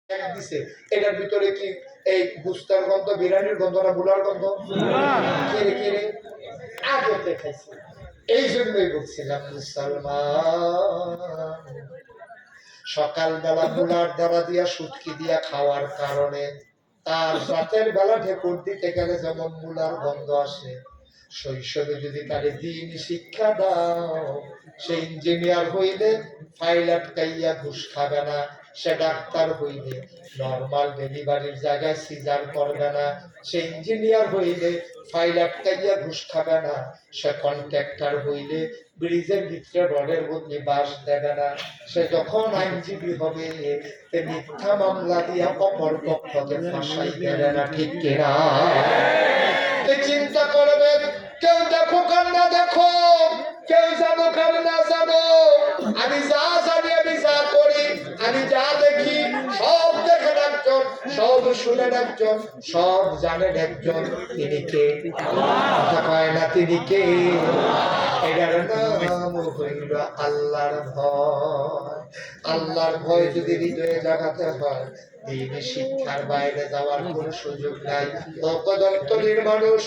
দিছে এটার ভিতরে কি এই গুস্তার গন্ধ, বিরিয়ানির গন্ধ না বুলার গন্ধ? কেড়ে কেড়ে আগে দেখাইছে। এই জন্যই বলছিলাম মুসলমান সকালবেলা বুলার দ্বারা দিয়া সুটকি দিয়া খাওয়ার কারণে তার রাতের বেলা ঢেকুর দিতে গেলে যেমন মুলার গন্ধ আসে, শৈশবে যদি তারে দিন শিক্ষা দাও, সে ইঞ্জিনিয়ার হইলে ফাইল আটকাইয়া ঘুষ খাবে না, সে ডাক্তার হইলে নর্মাল ডেলিভারির জায়গায় সিজার করবে না, সে ইঞ্জিনিয়ার হইলে ফাইল আটকাইয়া ঘুষ খাবে না, সে কন্ট্রাক্টর হইলে ব্রিজের ভিতরে রডের বদলে বাঁশ দেবে না, সে যখন আইনজীবী হবে মিথ্যা মামলা দিয়া অপর পক্ষকে ফাঁসাই দেবে না। ঠিক কিনা? চিন্তা করবে, কেউ দেখো কার না দেখো, কেউ জানো কার না জানো, আমি যা জানি, আমি যা করি, আমি যা দেখি সব দেখেন একজন, সব শুনেন একজন, সব জানেন একজন। তিনি কে? কথা কয় না তিনি কে? এটার নাম হইল আল্লাহর ভয়। আল্লাহর ভয় যদি হৃদয়ে জাগাতে হয়, দিন শিক্ষার বাইরে যাওয়ার কোন সুযোগ নাই। লোকদন্তলীর মানুষ